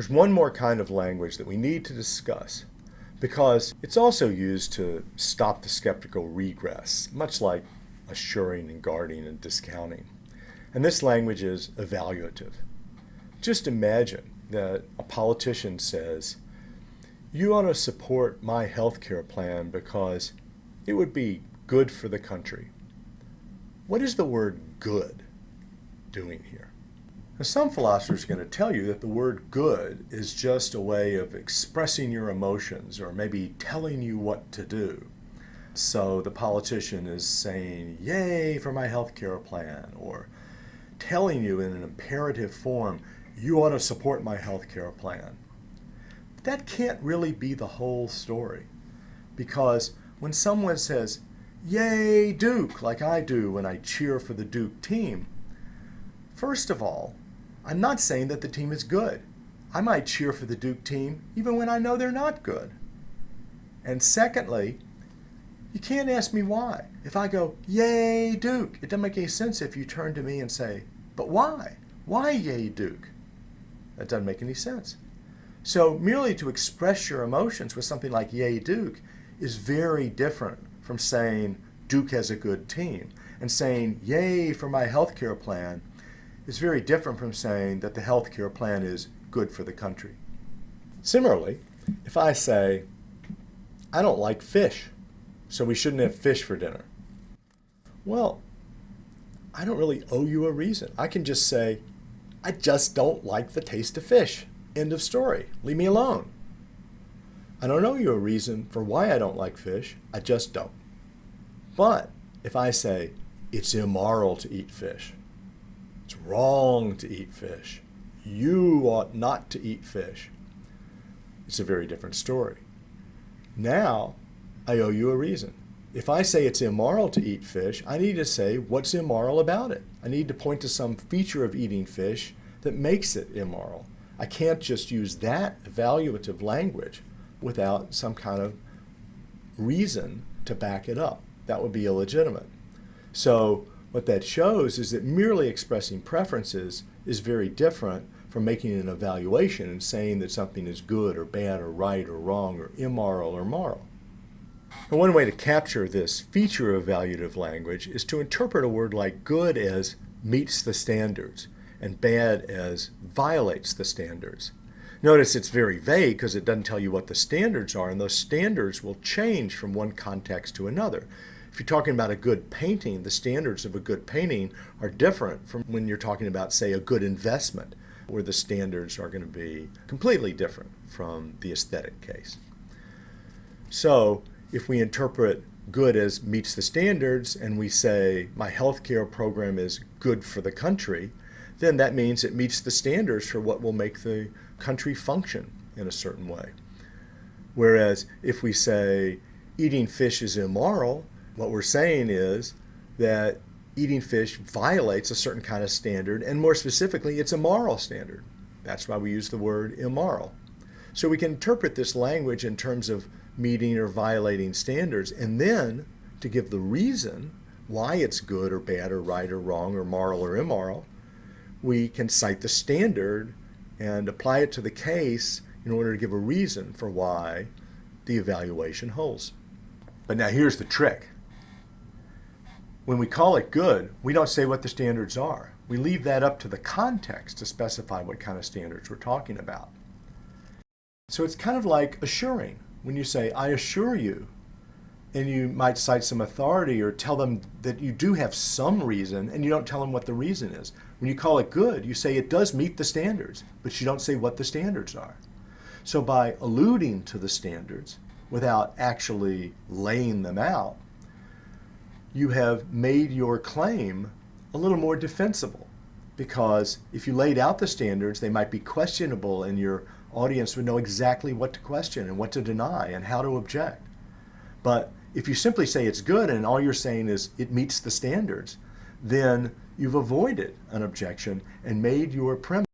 There's one more kind of language that we need to discuss because it's also used to stop the skeptical regress, much like assuring and guarding and discounting. And this language is evaluative. Just imagine that a politician says, "You ought to support my health care plan because it would be good for the country." What is the word good doing here? Now, some philosophers are going to tell you that the word good is just a way of expressing your emotions or maybe telling you what to do. So the politician is saying, "Yay for my health care plan," or telling you in an imperative form, "You ought to support my health care plan." But that can't really be the whole story, because when someone says, "Yay Duke," like I do when I cheer for the Duke team, first of all, I'm not saying that the team is good. I might cheer for the Duke team even when I know they're not good. And secondly, you can't ask me why. If I go, "Yay Duke," it doesn't make any sense if you turn to me and say, "But why? Why yay Duke?" That doesn't make any sense. So merely to express your emotions with something like "Yay Duke" is very different from saying Duke has a good team. And saying "Yay for my health care plan" is very different from saying that the health care plan is good for the country. Similarly, if I say, "I don't like fish, so we shouldn't have fish for dinner," well, I don't really owe you a reason. I can just say, "I just don't like the taste of fish. End of story. Leave me alone." I don't owe you a reason for why I don't like fish. I just don't. But if I say, "It's immoral to eat fish. It's wrong to eat fish. You ought not to eat fish," it's a very different story. Now, I owe you a reason. If I say it's immoral to eat fish, I need to say what's immoral about it. I need to point to some feature of eating fish that makes it immoral. I can't just use that evaluative language without some kind of reason to back it up. That would be illegitimate. So what that shows is that merely expressing preferences is very different from making an evaluation and saying that something is good or bad or right or wrong or immoral or moral. And one way to capture this feature of evaluative language is to interpret a word like good as meets the standards and bad as violates the standards. Notice it's very vague because it doesn't tell you what the standards are, and those standards will change from one context to another. If you're talking about a good painting, the standards of a good painting are different from when you're talking about, say, a good investment, where the standards are going to be completely different from the aesthetic case. So if we interpret good as meets the standards and we say my health care program is good for the country, then that means it meets the standards for what will make the country function in a certain way. Whereas if we say eating fish is immoral, what we're saying is that eating fish violates a certain kind of standard, and more specifically, it's a moral standard. That's why we use the word immoral. So we can interpret this language in terms of meeting or violating standards, and then to give the reason why it's good or bad or right or wrong or moral or immoral, we can cite the standard and apply it to the case in order to give a reason for why the evaluation holds. But now here's the trick. When we call it good, we don't say what the standards are. We leave that up to the context to specify what kind of standards we're talking about. So it's kind of like assuring. When you say, "I assure you," and you might cite some authority or tell them that you do have some reason, and you don't tell them what the reason is. When you call it good, you say it does meet the standards, but you don't say what the standards are. So by alluding to the standards without actually laying them out, you have made your claim a little more defensible, because if you laid out the standards, they might be questionable and your audience would know exactly what to question and what to deny and how to object. But if you simply say it's good and all you're saying is it meets the standards, then you've avoided an objection and made your premise